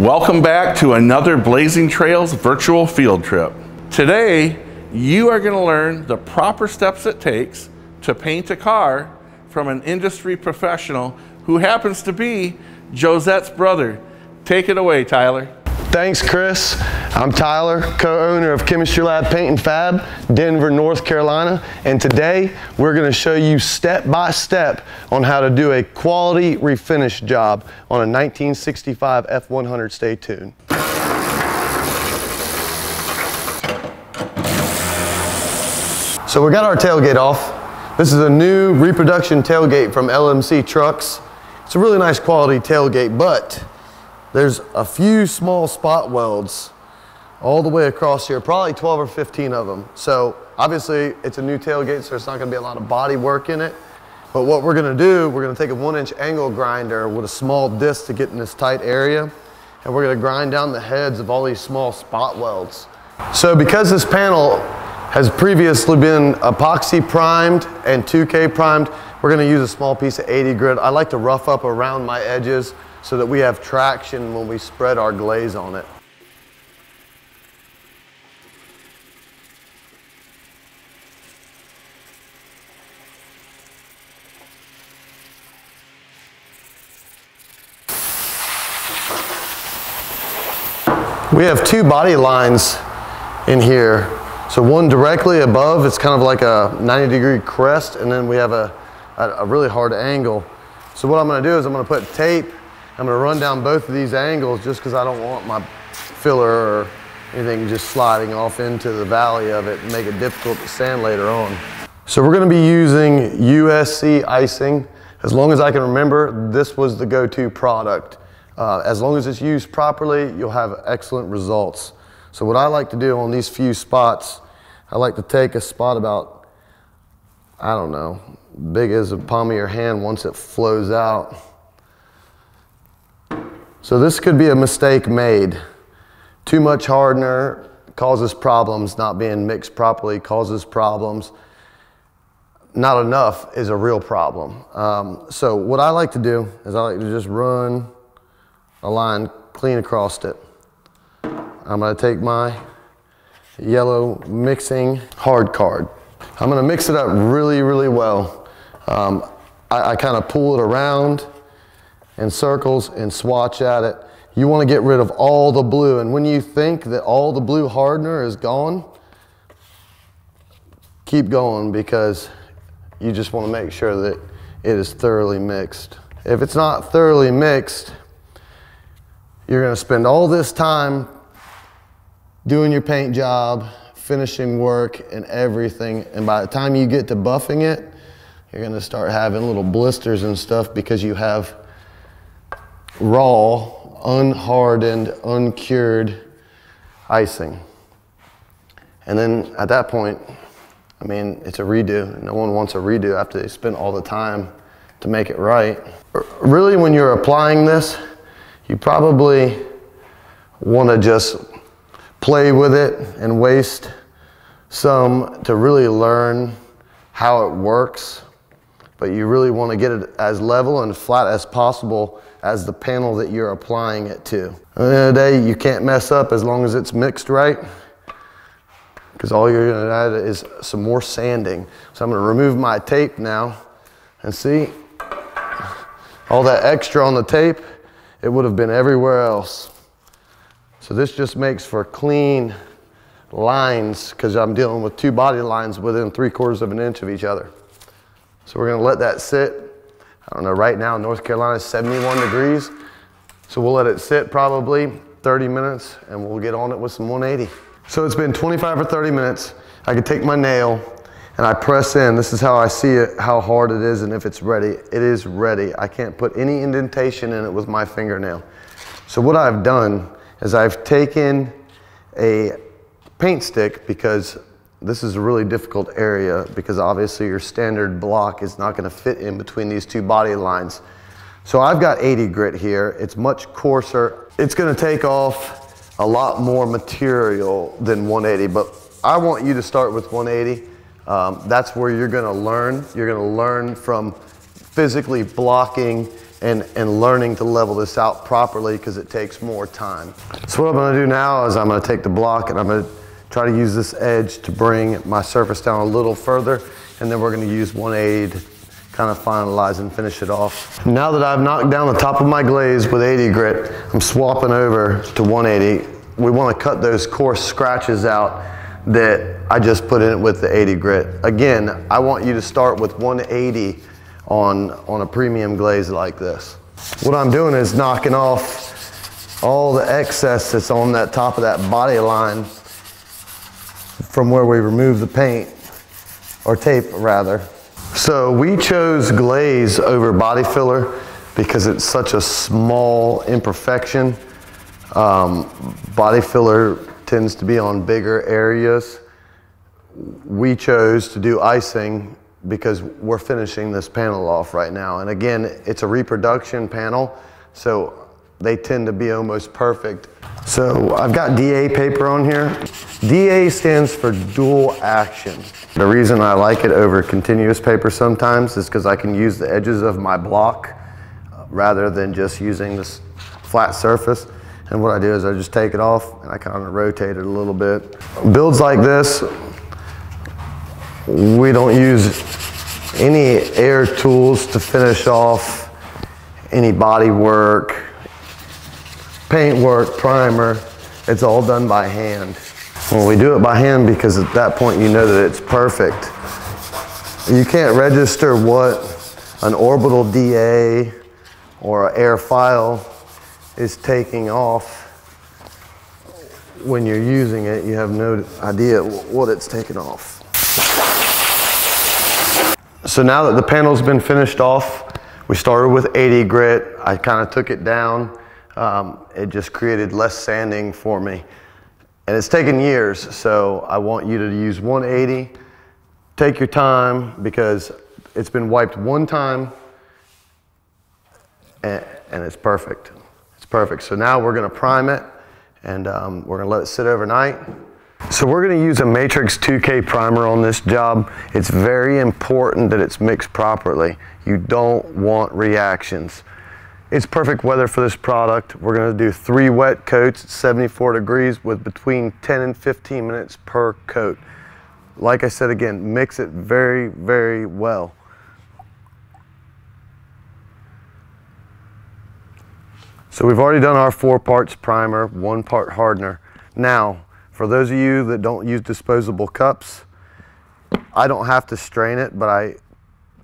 Welcome back to another Blazing Trails virtual field trip. Today, you are going to learn the proper steps it takes to paint a car from an industry professional who happens to be Josette's brother. Take it away, Tyler. Thanks, Chris. I'm Tyler, co-owner of Chemistry Lab Paint Fab, Denver, North Carolina, and today we're going to show you step by step on how to do a quality refinish job on a 1965 F100. Stay tuned. So we got our tailgate off. This is a new reproduction tailgate from LMC Trucks. It's a really nice quality tailgate, but there's a few small spot welds all the way across here, probably 12 or 15 of them. So obviously it's a new tailgate, so there's not gonna be a lot of body work in it. But what we're gonna do, we're gonna take a 1-inch angle grinder with a small disc to get in this tight area, and we're gonna grind down the heads of all these small spot welds. So because this panel has previously been epoxy primed and 2K primed, we're gonna use a small piece of 80 grit. I like to rough up around my edges so that we have traction when we spread our glaze on it. We have two body lines in here. So one directly above, it's kind of like a 90-degree crest, and then we have a really hard angle. So what I'm gonna do is I'm gonna put tape, I'm gonna run down both of these angles just because I don't want my filler or anything just sliding off into the valley of it and make it difficult to sand later on. So we're gonna be using USC icing. As long as I can remember, this was the go-to product. As long as it's used properly, you'll have excellent results. So what I like to do on these few spots, I like to take a spot about, I don't know, big as the palm of your hand once it flows out. So this could be a mistake made. Too much hardener causes problems, not being mixed properly causes problems. Not enough is a real problem. So what I like to do is I like to just run a line clean across it. I'm gonna take my yellow mixing hard card. I'm gonna mix it up really, really well. I kind of pull it around in circles and swatch at it. You wanna get rid of all the blue, and when you think that all the blue hardener is gone, keep going because you just wanna make sure that it is thoroughly mixed. If it's not thoroughly mixed, you're gonna spend all this time doing your paint job, finishing work and everything, and by the time you get to buffing it, you're gonna start having little blisters and stuff because you have raw, unhardened, uncured icing. And then at that point, I mean, it's a redo. No one wants a redo after they spent all the time to make it right. Really, when you're applying this, you probably want to just play with it and waste some to really learn how it works, but you really want to get it as level and flat as possible as the panel that you're applying it to. At the end of the day, you can't mess up as long as it's mixed right, because all you're going to add is some more sanding. So I'm going to remove my tape now, and see all that extra on the tape, it would have been everywhere else. So this just makes for clean lines because I'm dealing with two body lines within 3/4 of an inch of each other. So we're gonna let that sit. I don't know, right now North Carolina is 71 degrees. So we'll let it sit probably 30 minutes and we'll get on it with some 180. So it's been 25 or 30 minutes. I can take my nail and I press in. This is how I see it, how hard it is and if it's ready. It is ready. I can't put any indentation in it with my fingernail. So what I've done is I've taken a paint stick, because this is a really difficult area because obviously your standard block is not going to fit in between these two body lines. So I've got 80 grit here. It's much coarser. It's going to take off a lot more material than 180, but I want you to start with 180. That's where you're going to learn. You're going to learn from physically blocking and learning to level this out properly because it takes more time. So what I'm gonna do now is I'm gonna take the block and I'm gonna try to use this edge to bring my surface down a little further, and then we're gonna use 180 to kind of finalize and finish it off. Now that I've knocked down the top of my glaze with 80 grit, I'm swapping over to 180. We wanna cut those coarse scratches out that I just put in it with the 80 grit. Again, I want you to start with 180 on a premium glaze like this. What I'm doing is knocking off all the excess that's on that top of that body line from where we remove the paint, or tape rather. So we chose glaze over body filler because it's such a small imperfection. Body filler tends to be on bigger areas. We chose to do icing because we're finishing this panel off right now. And again, it's a reproduction panel, so they tend to be almost perfect. So I've got DA paper on here. DA stands for dual action. The reason I like it over continuous paper sometimes is because I can use the edges of my block rather than just using this flat surface. And what I do is I just take it off and I kind of rotate it a little bit. Builds like this, we don't use any air tools to finish off any body work, paint work, primer. It's all done by hand. Well, we do it by hand because at that point you know that it's perfect. You can't register what an orbital DA or an air file is taking off when you're using it. You have no idea what it's taking off. So now that the panel's been finished off, we started with 80 grit. I kind of took it down. It just created less sanding for me. And it's taken years, so I want you to use 180. Take your time because it's been wiped one time and it's perfect. It's perfect. So now we're gonna prime it and we're gonna let it sit overnight. So we're gonna use a Matrix 2K primer on this job. It's very important that it's mixed properly. You don't want reactions. It's perfect weather for this product. We're gonna do 3 wet coats at 74 degrees with between 10 and 15 minutes per coat. Like I said again, mix it very, very well. So we've already done our 4 parts primer, 1 part hardener. Now, for those of you that don't use disposable cups, I don't have to strain it, but I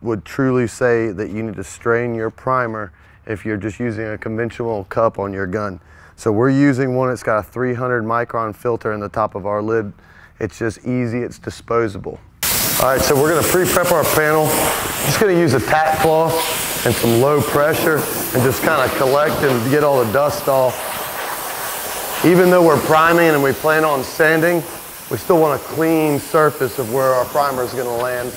would truly say that you need to strain your primer if you're just using a conventional cup on your gun. So we're using one that's got a 300 micron filter in the top of our lid. It's just easy, it's disposable. All right, so we're gonna pre-prep our panel. Just gonna use a tack cloth and some low pressure and just kind of collect and get all the dust off. Even though we're priming and we plan on sanding, we still want a clean surface of where our primer is gonna land.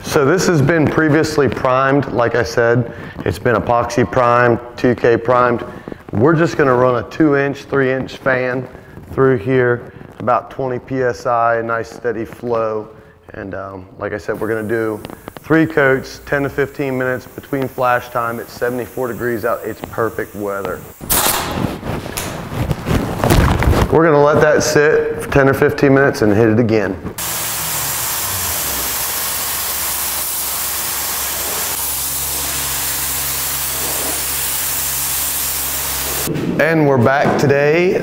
So this has been previously primed, like I said. It's been epoxy primed, 2K primed. We're just gonna run a 2-inch, 3-inch fan through here, about 20 PSI, nice steady flow. And like I said, we're gonna do 3 coats, 10 to 15 minutes between flash time. It's 74 degrees out, it's perfect weather. We're gonna let that sit for 10 or 15 minutes and hit it again. And we're back today.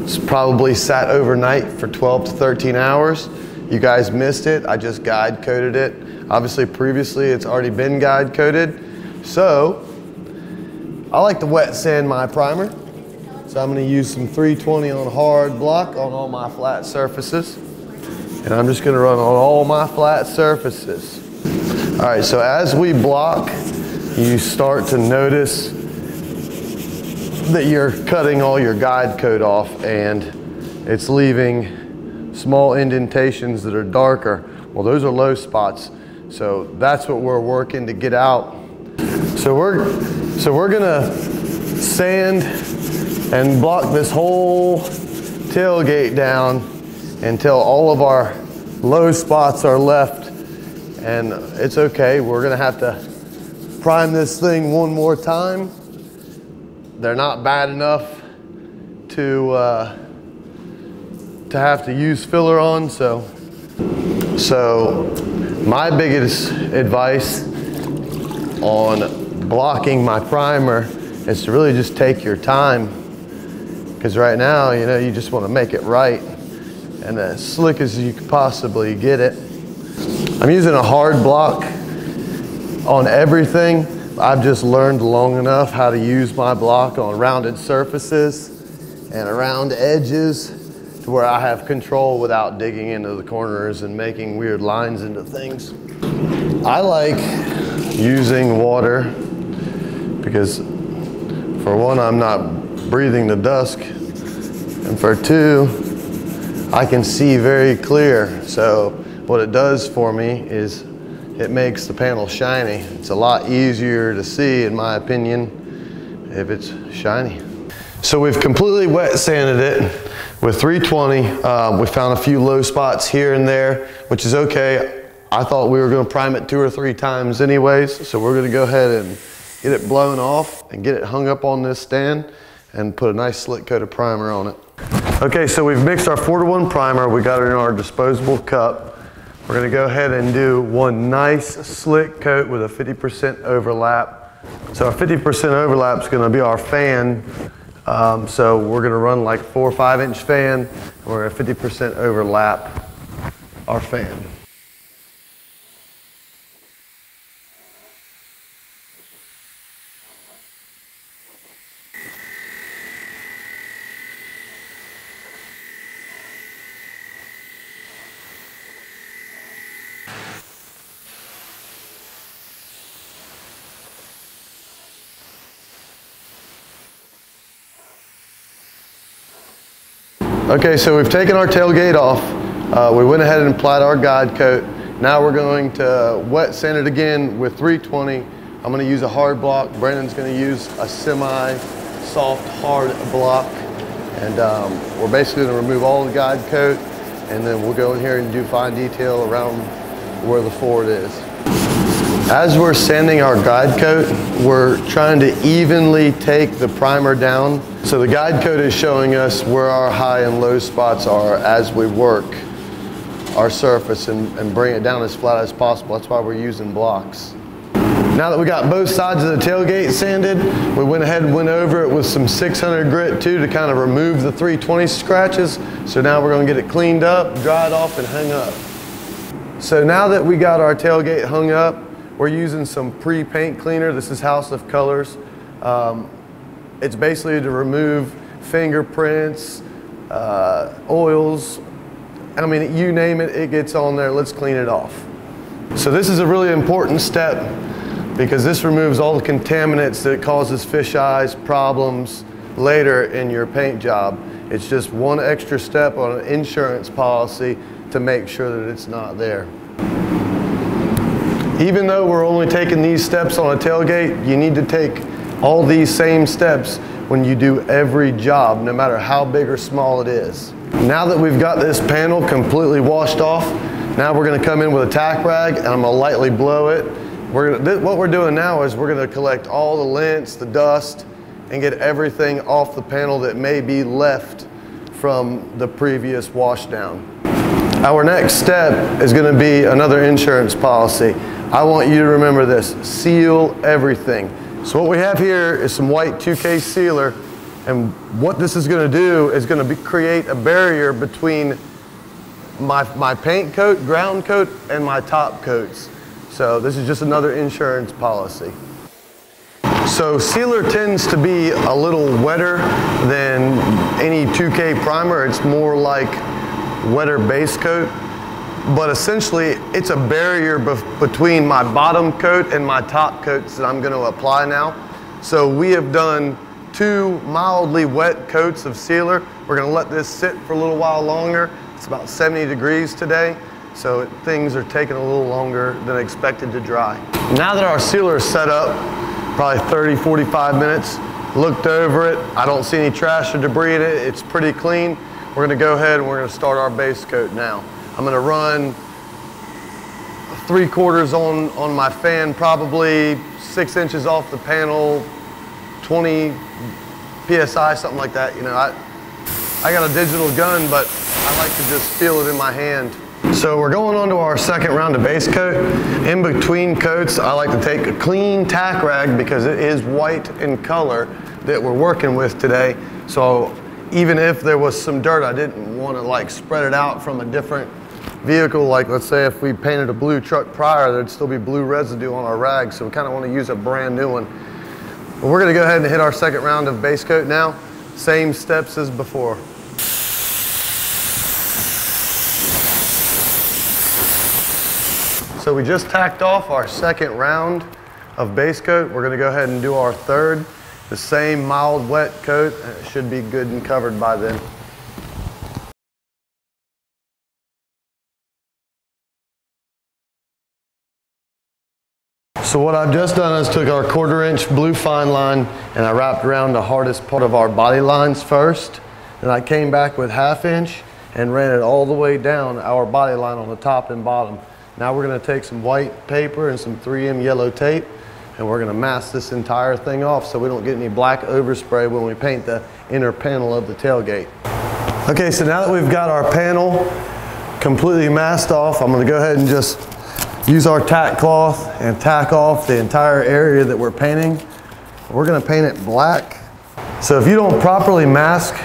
It's probably sat overnight for 12 to 13 hours. You guys missed it, I just guide coated it. Obviously previously it's already been guide coated. So, I like to wet sand my primer. So I'm gonna use some 320 on hard block on all my flat surfaces. And I'm just gonna run on all my flat surfaces. All right, so as we block, you start to notice that you're cutting all your guide coat off and it's leaving small indentations that are darker. Well, those are low spots. So that's what we're working to get out. So we're gonna sand and block this whole tailgate down until all of our low spots are left. And it's okay, we're gonna have to prime this thing one more time. They're not bad enough to have to use filler on. So my biggest advice on blocking my primer is to really just take your time, because right now, you know, you just want to make it right and as slick as you could possibly get it. I'm using a hard block on everything. I've just learned long enough how to use my block on rounded surfaces and around edges to where I have control without digging into the corners and making weird lines into things. I like using water because, for one, I'm not breathing the dust, and for two, I can see very clear. So what it does for me is it makes the panel shiny. It's a lot easier to see, in my opinion, if it's shiny. So we've completely wet sanded it with 320. We found a few low spots here and there, which is okay. I thought we were gonna prime it 2 or 3 times anyways, so we're gonna go ahead and get it blown off and get it hung up on this stand and put a nice slick coat of primer on it. Okay, so we've mixed our 4-to-1 primer. We got it in our disposable cup. We're gonna go ahead and do one nice slick coat with a 50% overlap. So our 50% overlap is gonna be our fan. So we're gonna run like 4 or 5 inch fan, and we're gonna 50% overlap our fan. Okay, so we've taken our tailgate off. We went ahead and applied our guide coat. Now we're going to wet sand it again with 320. I'm going to use a hard block. Brandon's going to use a semi-soft hard block. And we're basically going to remove all the guide coat, and then we'll go in here and do fine detail around where the Ford is. As we're sanding our guide coat, we're trying to evenly take the primer down. So the guide coat is showing us where our high and low spots are as we work our surface and bring it down as flat as possible. That's why we're using blocks. Now that we got both sides of the tailgate sanded, we went ahead and went over it with some 600 grit too to kind of remove the 320 scratches. So now we're gonna get it cleaned up, dried off, and hung up. So now that we got our tailgate hung up, we're using some pre-paint cleaner. This is House of Colors. It's basically to remove fingerprints, oils. I mean, you name it, it gets on there. Let's clean it off. So this is a really important step because this removes all the contaminants that causes fish eyes problems later in your paint job. It's just one extra step on an insurance policy to make sure that it's not there. Even though we're only taking these steps on a tailgate, you need to take all these same steps when you do every job, no matter how big or small it is. Now that we've got this panel completely washed off, now we're gonna come in with a tack rag and I'm gonna lightly blow it. What we're doing now is we're gonna collect all the lint, the dust, and get everything off the panel that may be left from the previous wash down. Our next step is gonna be another insurance policy. I want you to remember this, seal everything. So what we have here is some white 2K sealer, and what this is gonna do is gonna create a barrier between my paint coat, ground coat, and my top coats. So this is just another insurance policy. So sealer tends to be a little wetter than any 2K primer. It's more like wetter base coat. But essentially, it's a barrier between my bottom coat and my top coats that I'm going to apply now. So we have done 2 mildly wet coats of sealer. We're going to let this sit for a little while longer. It's about 70 degrees today, so things are taking a little longer than expected to dry. Now that our sealer is set up, probably 30, 45 minutes, looked over it. I don't see any trash or debris in it. It's pretty clean. We're going to go ahead and we're going to start our base coat now. I'm going to run 3/4 on my fan, probably 6 inches off the panel, 20 PSI, something like that. You know, I got a digital gun, but I like to just feel it in my hand. So we're going on to our second round of base coat. In between coats, I like to take a clean tack rag because it is white in color that we're working with today. So even if there was some dirt, I didn't want to like spread it out from a different vehicle. Like let's say if we painted a blue truck prior, there'd still be blue residue on our rag. So we kind of want to use a brand new one. But we're going to go ahead and hit our second round of base coat now. Same steps as before. So we just tacked off our second round of base coat. We're gonna go ahead and do our third. The same mild wet coat, and it should be good and covered by then. So what I've just done is took our 1/4 inch blue fine line and I wrapped around the hardest part of our body lines first. Then I came back with 1/2 inch and ran it all the way down our body line on the top and bottom. Now we're going to take some white paper and some 3M yellow tape and we're going to mask this entire thing off so we don't get any black overspray when we paint the inner panel of the tailgate. Okay, so now that we've got our panel completely masked off, I'm going to go ahead and just use our tack cloth and tack off the entire area that we're painting. We're going to paint it black. So if you don't properly mask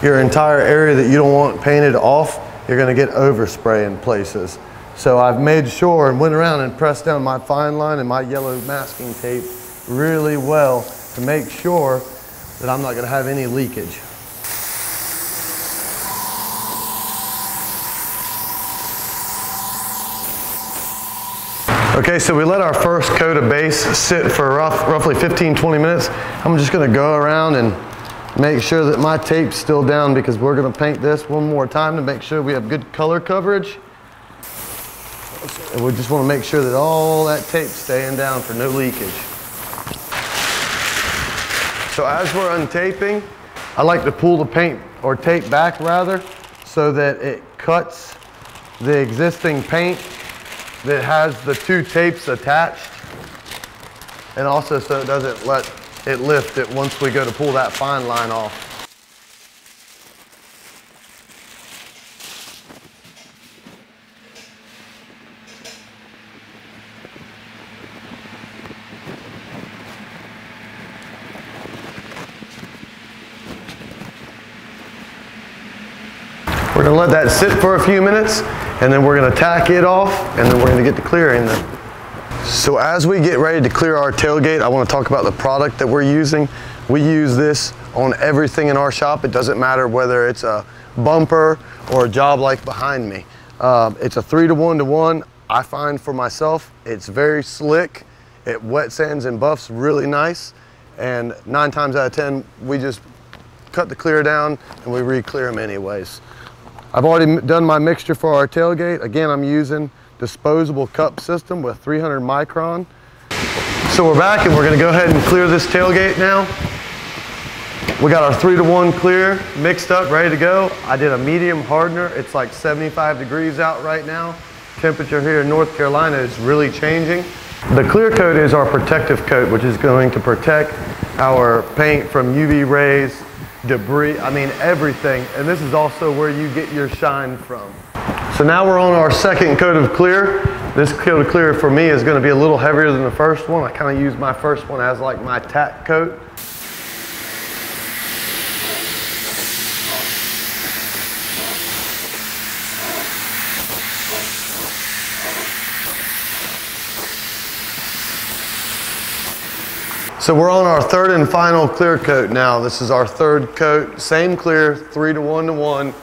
your entire area that you don't want painted off, you're going to get overspray in places. So I've made sure and went around and pressed down my fine line and my yellow masking tape really well to make sure that I'm not going to have any leakage. Okay, so we let our first coat of base sit for roughly 15-20 minutes. I'm just going to go around and make sure that my tape's still down because we're going to paint this one more time to make sure we have good color coverage. And we just want to make sure that all that tape's staying down for no leakage. So as we're untaping, I like to pull the paint or tape back rather so that it cuts the existing paint that has the 2 tapes attached, and also so it doesn't let it lift it once we go to pull that fine line off. We're going to let that sit for a few minutes and then we're going to tack it off and then we're going to get the clear in there. So as we get ready to clear our tailgate, I want to talk about the product that we're using. We use this on everything in our shop. It doesn't matter whether it's a bumper or a job like behind me. It's a 3-to-1-to-1. I find for myself, it's very slick. It wet sands and buffs really nice. And 9 times out of 10, we just cut the clear down and we re-clear them anyways. I've already done my mixture for our tailgate. Again, I'm using disposable cup system with 300 micron. So we're back and we're gonna go ahead and clear this tailgate now. We got our 3-to-1 clear mixed up, ready to go. I did a medium hardener. It's like 75 degrees out right now. Temperature here in North Carolina is really changing. The clear coat is our protective coat, which is going to protect our paint from UV rays, debris, I mean everything. And this is also where you get your shine from. So now we're on our second coat of clear. This coat of clear for me is going to be a little heavier than the first one. I kind of use my first one as like my tack coat. So we're on our third and final clear coat now. This is our third coat, same clear, 3-to-1-to-1.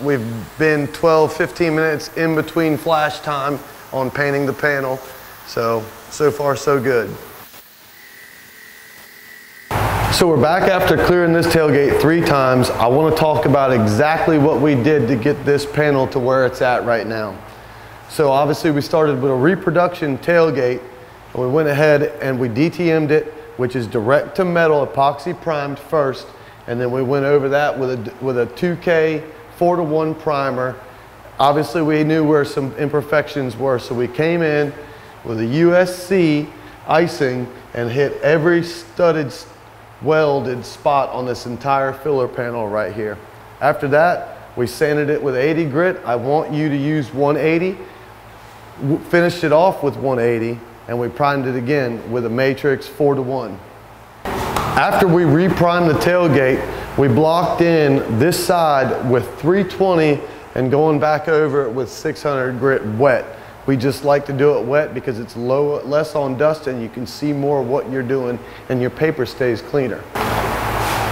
We've been 12-15 minutes in between flash time on painting the panel. So far so good. So we're back after clearing this tailgate 3 times. I want to talk about exactly what we did to get this panel to where it's at right now. So obviously we started with a reproduction tailgate. And we went ahead and we DTM'd it, which is direct to metal, epoxy primed first, and then we went over that with a 2K 4-to-1 primer. Obviously we knew where some imperfections were, so we came in with a USC icing and hit every studded, welded spot on this entire filler panel right here. After that, we sanded it with 80 grit. I want you to use 180. Finished it off with 180, and we primed it again with a matrix 4:1. After we reprimed the tailgate, we blocked in this side with 320 and going back over it with 600 grit wet. We just like to do it wet because it's less on dust and you can see more of what you're doing and your paper stays cleaner.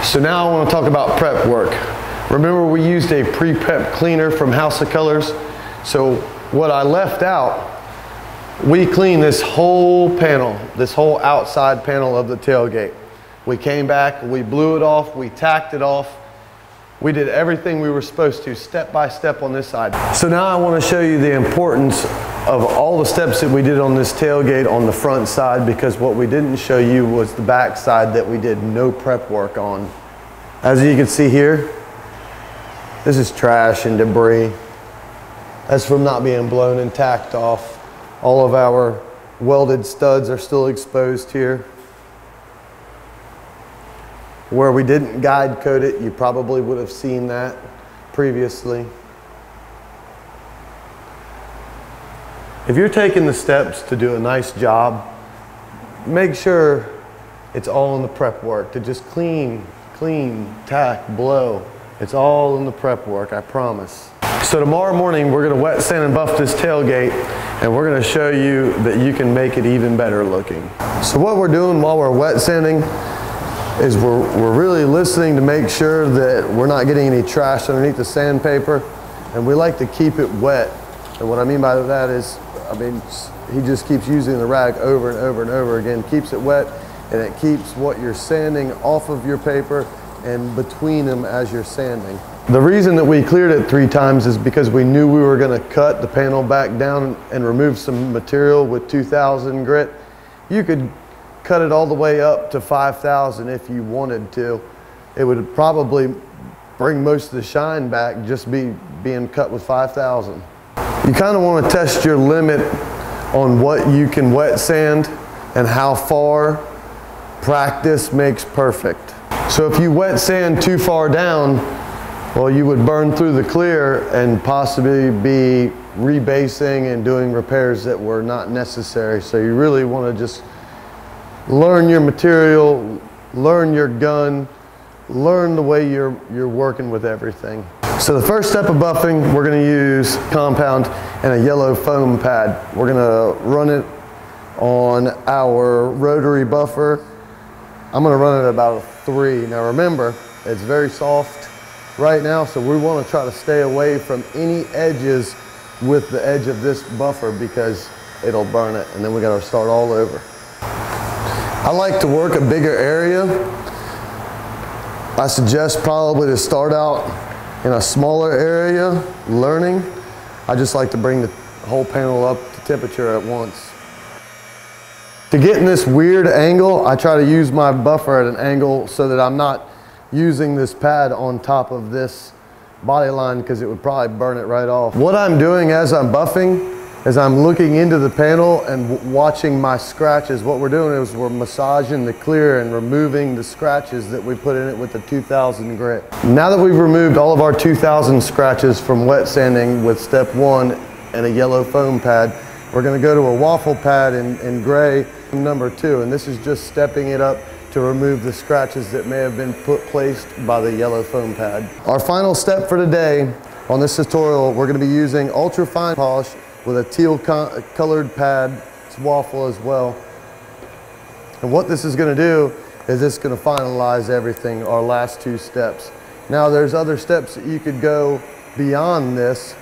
So now I want to talk about prep work. Remember we used a pre-prep cleaner from House of Colors. So what I left out, we cleaned this whole panel, this whole outside panel of the tailgate. We came back, we blew it off, we tacked it off. We did everything we were supposed to, step by step on this side. So now I want to show you the importance of all the steps that we did on this tailgate on the front side, because what we didn't show you was the back side that we did no prep work on. As you can see here, this is trash and debris. That's from not being blown and tacked off. All of our welded studs are still exposed here. Where we didn't guide coat it, you probably would have seen that previously. If you're taking the steps to do a nice job, make sure it's all in the prep work. To just clean, tack, blow. It's all in the prep work, I promise. So tomorrow morning, we're gonna wet sand and buff this tailgate, and we're gonna show you that you can make it even better looking. So what we're doing while we're wet sanding is we're really listening to make sure that we're not getting any trash underneath the sandpaper, and we like to keep it wet. And what I mean by that is, he just keeps using the rag over and over and over again, keeps it wet, and it keeps what you're sanding off of your paper and between them as you're sanding. The reason that we cleared it 3 times is because we knew we were gonna cut the panel back down and remove some material with 2000 grit. You could cut it all the way up to 5000 if you wanted to. It would probably bring most of the shine back just being cut with 5000. You kind of want to test your limit on what you can wet sand and how far. Practice makes perfect. So if you wet sand too far down, well, you would burn through the clear and possibly be rebasing and doing repairs that were not necessary. So you really want to just learn your material, learn your gun, learn the way you're working with everything. So the first step of buffing, we're going to use compound and a yellow foam pad. We're going to run it on our rotary buffer. I'm going to run it at about a 3. Now remember, it's very soft right now, so we want to try to stay away from any edges with the edge of this buffer because it'll burn it, and then we got to start all over. I like to work a bigger area. I suggest probably to start out in a smaller area, learning. I just like to bring the whole panel up to temperature at once. To get in this weird angle, I try to use my buffer at an angle so that I'm not using this pad on top of this body line because it would probably burn it right off. What I'm doing as I'm buffing is I'm looking into the panel and watching my scratches. What we're doing is we're massaging the clear and removing the scratches that we put in it with the 2000 grit. Now that we've removed all of our 2000 scratches from wet sanding with step 1 and a yellow foam pad, we're gonna go to a waffle pad in gray number 2, and this is just stepping it up to remove the scratches that may have been placed by the yellow foam pad. Our final step for today on this tutorial, we're gonna be using ultra fine polish with a teal colored pad. It's waffle as well. And what this is going to do is it's going to finalize everything, our last 2 steps. Now there's other steps that you could go beyond this.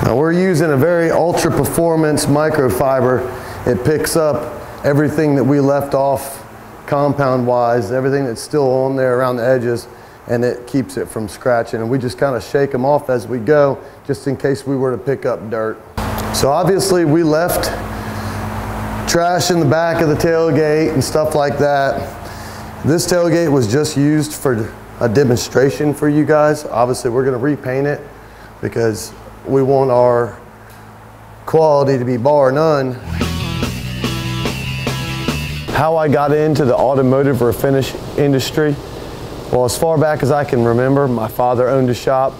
Now we're using a very ultra performance microfiber. It picks up everything that we left off compound wise, everything that's still on there around the edges, and it keeps it from scratching. And we just kind of shake them off as we go, just in case we were to pick up dirt. So obviously we left trash in the back of the tailgate and stuff like that. This tailgate was just used for a demonstration for you guys. Obviously we're going to repaint it because we want our quality to be bar none. How I got into the automotive refinish industry, well, as far back as I can remember, my father owned a shop.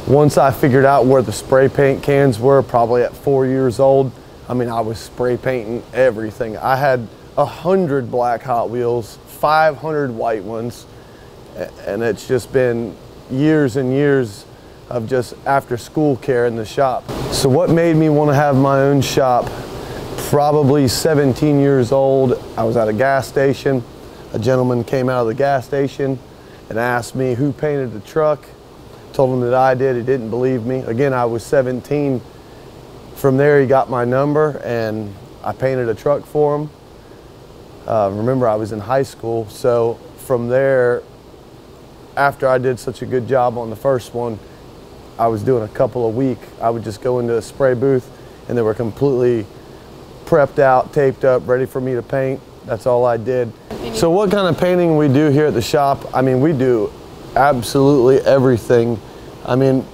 Once I figured out where the spray paint cans were, probably at 4 years old, I mean, I was spray painting everything. I had 100 black Hot Wheels, 500 white ones, and it's just been years and years of just after school care in the shop. So what made me want to have my own shop? Probably 17 years old, I was at a gas station. A gentleman came out of the gas station and asked me who painted the truck. Told him that I did. He didn't believe me. Again, I was 17. From there, he got my number and I painted a truck for him. Remember, I was in high school, so from there, after I did such a good job on the first one, I was doing a couple a week. I would just go into a spray booth and they were completely prepped out, taped up, ready for me to paint. That's all I did. So what kind of painting we do here at the shop? I mean, we do absolutely everything. I mean,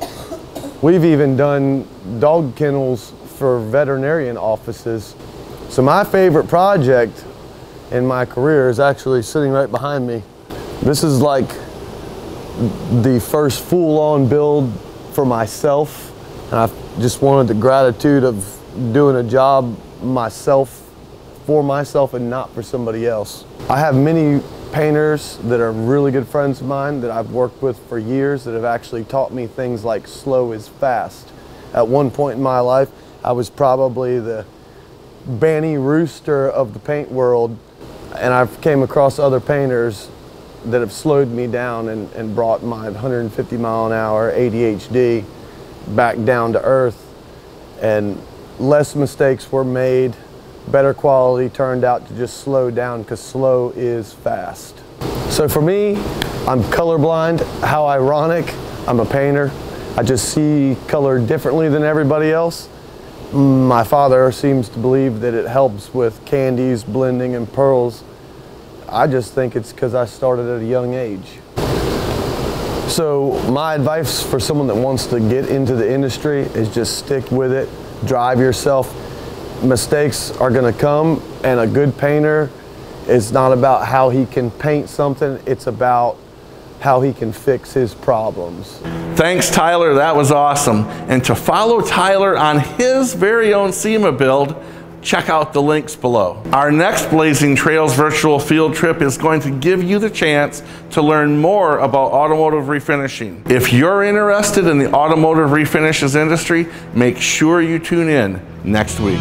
we've even done dog kennels for veterinarian offices. So my favorite project in my career is actually sitting right behind me. This is like the first full-on build for myself. And I just wanted the gratitude of doing a job myself, for myself and not for somebody else. I have many painters that are really good friends of mine that I've worked with for years that have actually taught me things like slow is fast. At one point in my life, I was probably the Banny Rooster of the paint world, and I've came across other painters that have slowed me down and brought my 150 mile an hour ADHD back down to earth, and less mistakes were made. Better quality turned out to just slow down, because slow is fast. So for me, I'm colorblind. How ironic. I'm a painter. I just see color differently than everybody else. My father seems to believe that it helps with candies, blending, and pearls. I just think it's because I started at a young age. So my advice for someone that wants to get into the industry is just stick with it, drive yourself. Mistakes are going to come, and a good painter is not about how he can paint something, it's about how he can fix his problems. Thanks, Tyler, that was awesome. And to follow Tyler on his very own SEMA build, check out the links below. Our next Blazing Trails virtual field trip is going to give you the chance to learn more about automotive refinishing. If you're interested in the automotive refinishes industry, make sure you tune in next week.